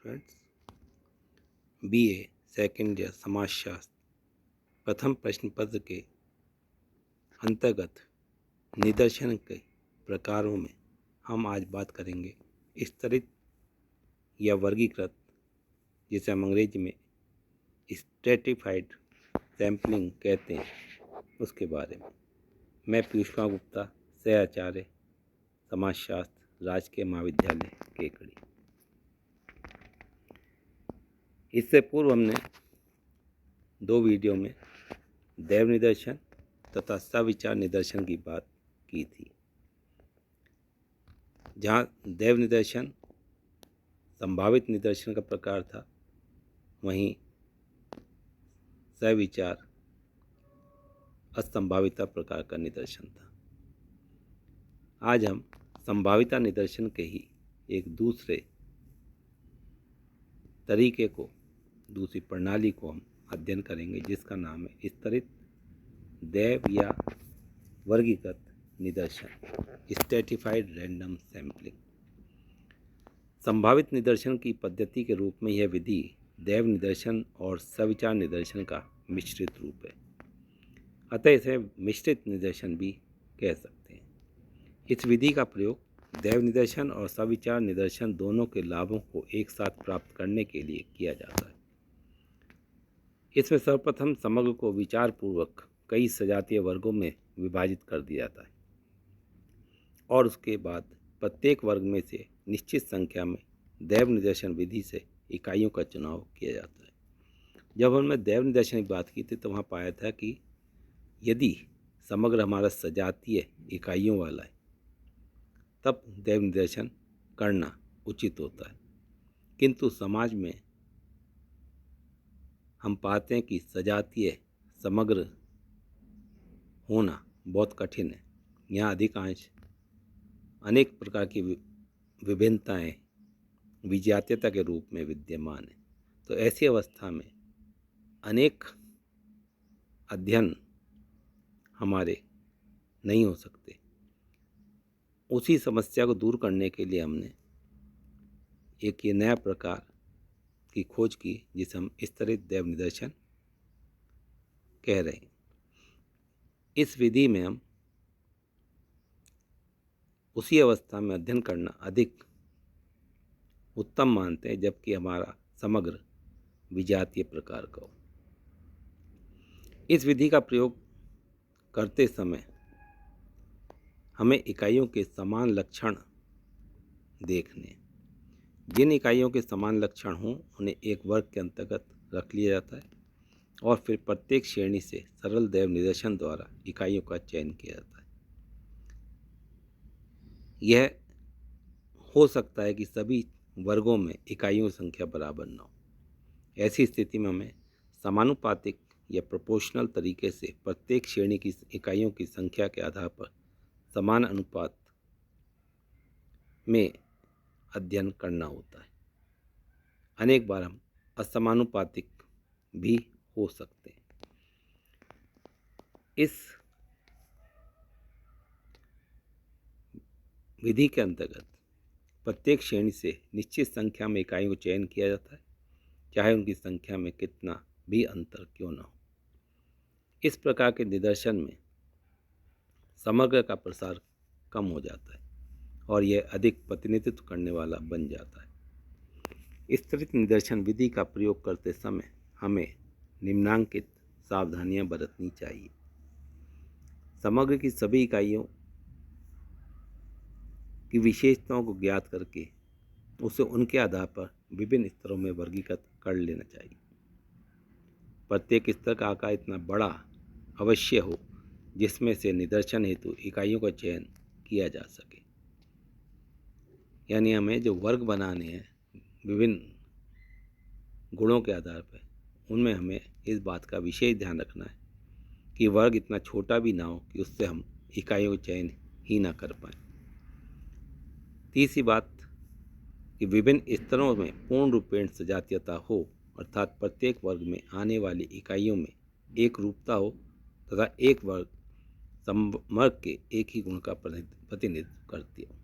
Friends, BA second year समाजशास्त्र प्रथम प्रश्न पत्र के अंतर्गत निदर्शन के प्रकारों में हम आज बात करेंगे स्तरित या वर्गीकृत, जिसे हम अंग्रेजी में स्ट्रेटिफाइड सैम्पलिंग कहते हैं, उसके बारे में। मैं पीयूष कुमार गुप्ता, सहआचार्य समाजशास्त्र, राजकीय महाविद्यालय केकड़ी। इससे पूर्व हमने 2 वीडियो में दैव निदर्शन तथा सविचार निदर्शन की बात की थी। जहाँ दैव निदर्शन संभावित निदर्शन का प्रकार था, वहीं सविचार असंभाविता प्रकार का निदर्शन था। आज हम संभाविता निदर्शन के ही एक दूसरे तरीके को, दूसरी प्रणाली को हम अध्ययन करेंगे, जिसका नाम है स्तरित दैव या वर्गीकृत निदर्शन, स्ट्रेटिफाइड रैंडम सैम्पलिंग। संभावित निदर्शन की पद्धति के रूप में यह विधि दैव निदर्शन और सविचार निदर्शन का मिश्रित रूप है, अतः इसे मिश्रित निदर्शन भी कह सकते हैं। इस विधि का प्रयोग दैव निदर्शन और सविचार निदर्शन दोनों के लाभों को एक साथ प्राप्त करने के लिए किया जाता है। इसमें सर्वप्रथम समग्र को विचारपूर्वक कई सजातीय वर्गों में विभाजित कर दिया जाता है और उसके बाद प्रत्येक वर्ग में से निश्चित संख्या में दैव निदर्शन विधि से इकाइयों का चुनाव किया जाता है। जब हमने दैव निदर्शन की बात की थी तो वहाँ पाया था कि यदि समग्र हमारा सजातीय इकाइयों वाला है, तब दैव निदर्शन करना उचित होता है। किंतु समाज में हम पाते हैं कि सजातीय समग्र होना बहुत कठिन है। यहाँ अधिकांश अनेक प्रकार की विभिन्नताएं विजातीयता के रूप में विद्यमान है। तो ऐसी अवस्था में अनेक अध्ययन हमारे नहीं हो सकते। उसी समस्या को दूर करने के लिए हमने एक ये नया प्रकार की खोज की, जिसे हम स्तरित दैव निदर्शन कह रहे हैं। इस विधि में हम उसी अवस्था में अध्ययन करना अधिक उत्तम मानते हैं, जबकि हमारा समग्र विजातीय प्रकार का हो। इस विधि का प्रयोग करते समय हमें इकाइयों के समान लक्षण देखने। जिन इकाइयों के समान लक्षण हों उन्हें एक वर्ग के अंतर्गत रख लिया जाता है और फिर प्रत्येक श्रेणी से सरल दैव निदर्शन द्वारा इकाइयों का चयन किया जाता है। यह हो सकता है कि सभी वर्गों में इकाइयों की संख्या बराबर न हो। ऐसी स्थिति में हमें समानुपातिक या प्रोपोर्शनल तरीके से प्रत्येक श्रेणी की इकाइयों की संख्या के आधार पर समान अनुपात में अध्ययन करना होता है। अनेक बार हम असमानुपातिक भी हो सकते हैं। इस विधि के अंतर्गत प्रत्येक श्रेणी से निश्चित संख्या में इकाइयों का चयन किया जाता है, चाहे उनकी संख्या में कितना भी अंतर क्यों न हो। इस प्रकार के निदर्शन में समग्र का प्रसार कम हो जाता है और यह अधिक प्रतिनिधित्व करने वाला बन जाता है। स्तरित निदर्शन विधि का प्रयोग करते समय हमें निम्नांकित सावधानियां बरतनी चाहिए। समग्र की सभी इकाइयों की विशेषताओं को ज्ञात करके उसे उनके आधार पर विभिन्न स्तरों में वर्गीकृत कर लेना चाहिए। प्रत्येक स्तर का आकार इतना बड़ा अवश्य हो जिसमें से निदर्शन हेतु इकाइयों का चयन किया जा सके। यानी हमें जो वर्ग बनाने हैं विभिन्न गुणों के आधार पर, उनमें हमें इस बात का विशेष ध्यान रखना है कि वर्ग इतना छोटा भी ना हो कि उससे हम इकाइयों का चयन ही ना कर पाएँ। तीसरी बात कि विभिन्न स्तरों में पूर्ण रूपेण सजातीयता हो, अर्थात प्रत्येक वर्ग में आने वाली इकाइयों में एक रूपता हो तथा एक वर्ग समवर्ग के एक ही गुण का प्रतिनिधित्व करती हो।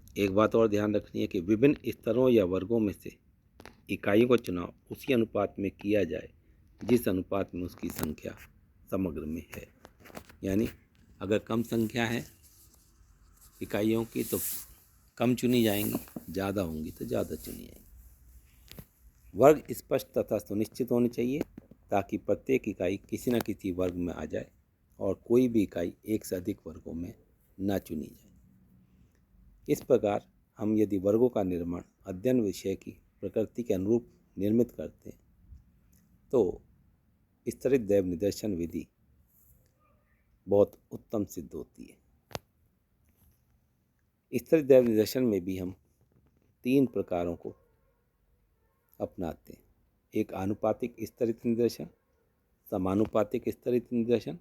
एक बात और ध्यान रखनी है कि विभिन्न स्तरों या वर्गों में से इकाइयों का चुनाव उसी अनुपात में किया जाए जिस अनुपात में उसकी संख्या समग्र में है। यानी अगर कम संख्या है इकाइयों की तो कम चुनी जाएंगी, ज़्यादा होंगी तो ज़्यादा चुनी जाएंगी। वर्ग स्पष्ट तथा सुनिश्चित होने चाहिए ताकि प्रत्येक इकाई किसी न किसी वर्ग में आ जाए और कोई भी इकाई एक से अधिक वर्गों में न चुनी जाए। इस प्रकार हम यदि वर्गों का निर्माण अध्ययन विषय की प्रकृति के अनुरूप निर्मित करते हैं तो स्तरित दैव निदर्शन विधि बहुत उत्तम सिद्ध होती है। स्तरित दैव निदर्शन में भी हम 3 प्रकारों को अपनाते हैं। एक आनुपातिक स्तरित निदर्शन, समानुपातिक स्तरित निदर्शन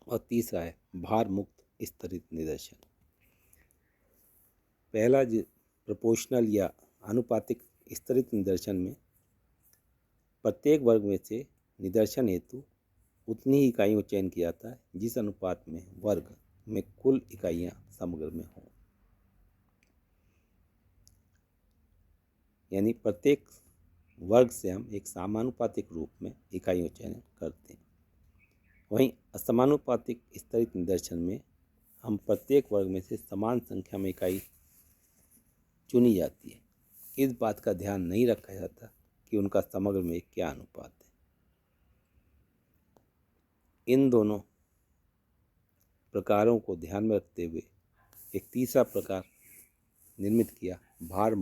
और तीसरा है भार मुक्त स्तरित निदर्शन। पहला प्रोपोर्शनल या आनुपातिक स्तरित निदर्शन में प्रत्येक वर्ग में से निदर्शन हेतु उतनी ही इकाइयों का चयन किया जाता है जिस अनुपात में वर्ग में कुल इकाइयाँ समग्र में हों। यानी प्रत्येक वर्ग से हम एक समानुपातिक रूप में इकाइयों का चयन करते हैं। वहीं असमानुपातिक स्तरित निदर्शन में हम प्रत्येक वर्ग में से समान संख्या में इकाई चुनी जाती है। इस बात का ध्यान नहीं रखा जाता कि उनका समग्र में क्या अनुपात है। इन दोनों प्रकारों को ध्यान में रखते हुए एक तीसरा प्रकार निर्मित किया, भार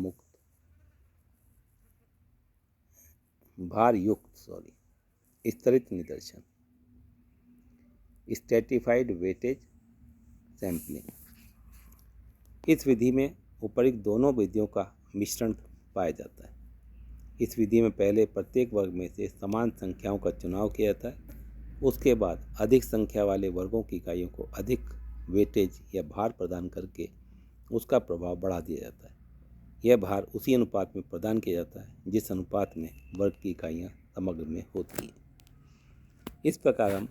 युक्त स्तरित निदर्शन, स्ट्रेटिफाइड वेटेज सैंपलिंग। इस विधि में ऊपरी दोनों विधियों का मिश्रण पाया जाता है। इस विधि में पहले प्रत्येक वर्ग में से समान संख्याओं का चुनाव किया जाता है। उसके बाद अधिक संख्या वाले वर्गों की इकाइयों को अधिक वेटेज या भार प्रदान करके उसका प्रभाव बढ़ा दिया जाता है। यह भार उसी अनुपात में प्रदान किया जाता है जिस अनुपात में वर्ग की इकाइयाँ समग्र में होती हैं। इस प्रकार हम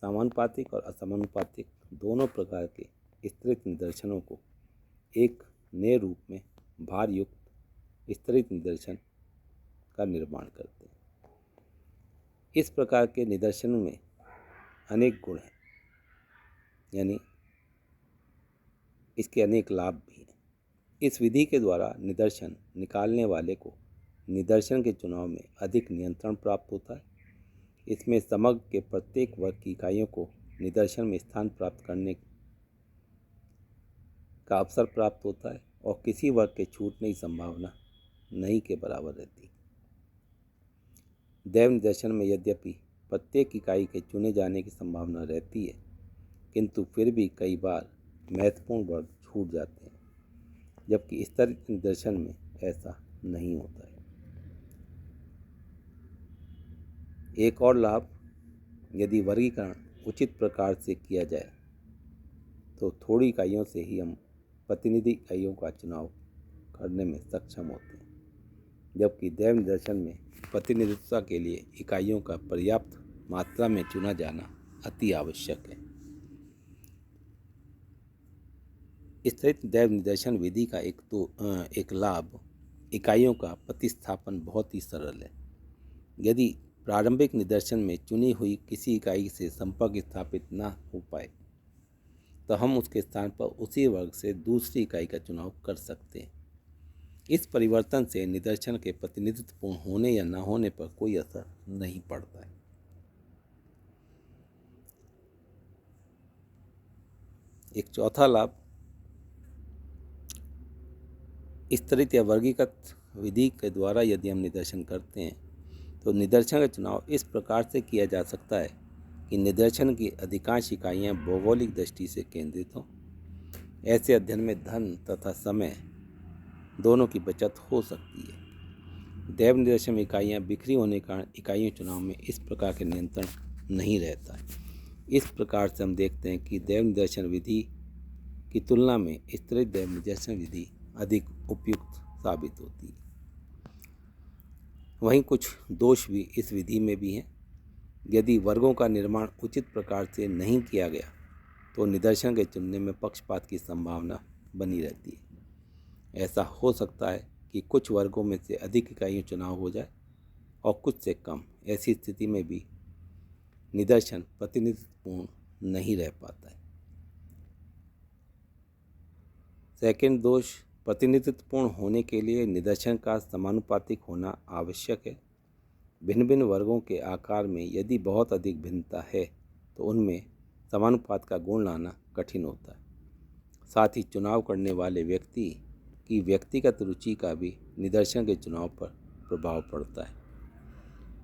समानुपातिक और असमानुपातिक दोनों प्रकार के स्तरित निदर्शनों को एक नए रूप में भार युक्त स्तरित निदर्शन का निर्माण करते हैं। इस प्रकार के निदर्शन में अनेक गुण हैं, यानी इसके अनेक लाभ भी हैं। इस विधि के द्वारा निदर्शन निकालने वाले को निदर्शन के चुनाव में अधिक नियंत्रण प्राप्त होता है। इसमें समग्र के प्रत्येक वर्ग की इकाइयों को निदर्शन में स्थान प्राप्त करने का अवसर प्राप्त होता है और किसी वर्ग के छूटने की संभावना नहीं के बराबर रहती। दैव निदर्शन में यद्यपि प्रत्येक इकाई के चुने जाने की संभावना रहती है, किंतु फिर भी कई बार महत्वपूर्ण वर्ग छूट जाते हैं, जबकि स्तरित निदर्शन में ऐसा नहीं होता है। एक और लाभ, यदि वर्गीकरण उचित प्रकार से किया जाए तो थोड़ी इकाइयों से ही हम प्रतिनिधि इकाइयों का चुनाव करने में सक्षम होते हैं, जबकि दैव निदर्शन में प्रतिनिधित्व के लिए इकाइयों का पर्याप्त मात्रा में चुना जाना अति आवश्यक है। स्तरित दैव निदर्शन विधि का एक लाभ, इकाइयों का प्रतिस्थापन बहुत ही सरल है। यदि प्रारंभिक निदर्शन में चुनी हुई किसी इकाई से संपर्क स्थापित न हो पाए तो हम उसके स्थान पर उसी वर्ग से दूसरी इकाई का चुनाव कर सकते हैं। इस परिवर्तन से निदर्शन के प्रतिनिधित्वपूर्ण होने या न होने पर कोई असर नहीं पड़ता है। एक चौथा लाभ, स्तरित या वर्गीकृत विधि के द्वारा यदि हम निदर्शन करते हैं तो निदर्शन का चुनाव इस प्रकार से किया जा सकता है कि निदर्शन की अधिकांश इकाइयाँ भौगोलिक दृष्टि से केंद्रित हों। ऐसे अध्ययन में धन तथा समय दोनों की बचत हो सकती है। दैव निदर्शन में इकाइयाँ बिखरी होने के कारण इकाइयों चुनाव में इस प्रकार के नियंत्रण नहीं रहता है। इस प्रकार से हम देखते हैं कि दैव निदर्शन विधि की तुलना में स्तरित दैव निदर्शन विधि अधिक उपयुक्त साबित होती है। वहीं कुछ दोष भी इस विधि में भी हैं। यदि वर्गों का निर्माण उचित प्रकार से नहीं किया गया तो निदर्शन के चुनने में पक्षपात की संभावना बनी रहती है। ऐसा हो सकता है कि कुछ वर्गों में से अधिक इकाइयों चुनाव हो जाए और कुछ से कम। ऐसी स्थिति में भी निदर्शन प्रतिनिधित्वपूर्ण नहीं रह पाता है। सेकंड दोष, प्रतिनिधित्वपूर्ण होने के लिए निदर्शन का समानुपातिक होना आवश्यक है। भिन्न भिन्न वर्गों के आकार में यदि बहुत अधिक भिन्नता है तो उनमें समानुपात का गुण लाना कठिन होता है। साथ ही चुनाव करने वाले व्यक्ति की व्यक्तिगत रुचि का भी निदर्शन के चुनाव पर प्रभाव पड़ता है।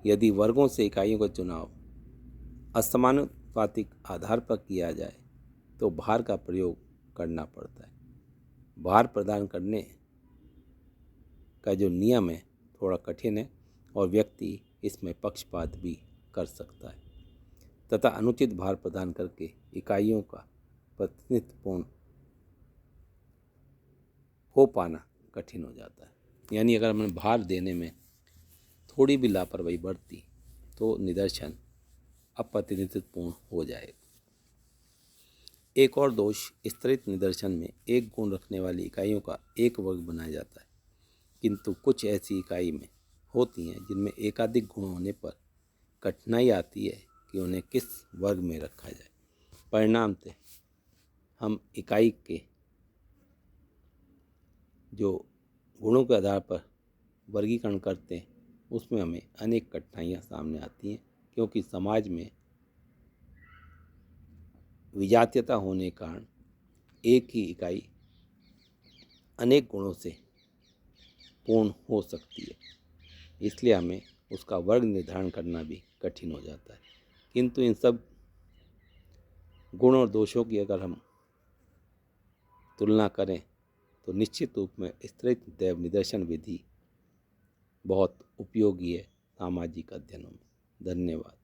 यदि वर्गों से इकाइयों का चुनाव असमानुपातिक आधार पर किया जाए तो भार का प्रयोग करना पड़ता है। भार प्रदान करने का जो नियम है थोड़ा कठिन है और व्यक्ति इसमें पक्षपात भी कर सकता है तथा अनुचित भार प्रदान करके इकाइयों का प्रतिनिधित्वपूर्ण हो पाना कठिन हो जाता है। यानी अगर हमें भार देने में थोड़ी भी लापरवाही बरती तो निदर्शन अप्रतिनिधित्वपूर्ण हो जाएगा। एक और दोष, स्तरित निदर्शन में एक गुण रखने वाली इकाइयों का एक वर्ग बनाया जाता है, किंतु कुछ ऐसी इकाई में होती हैं जिनमें एकाधिक गुण होने पर कठिनाई आती है कि उन्हें किस वर्ग में रखा जाए। परिणामतः हम इकाई के जो गुणों के आधार पर वर्गीकरण करते हैं उसमें हमें अनेक कठिनाइयाँ सामने आती हैं, क्योंकि समाज में विजातीयता होने के कारण एक ही इकाई अनेक गुणों से पूर्ण हो सकती है, इसलिए हमें उसका वर्ग निर्धारण करना भी कठिन हो जाता है। किंतु इन सब गुण और दोषों की अगर हम तुलना करें तो निश्चित रूप में स्तरित दैव निदर्शन विधि बहुत उपयोगी है सामाजिक अध्ययनों में। धन्यवाद।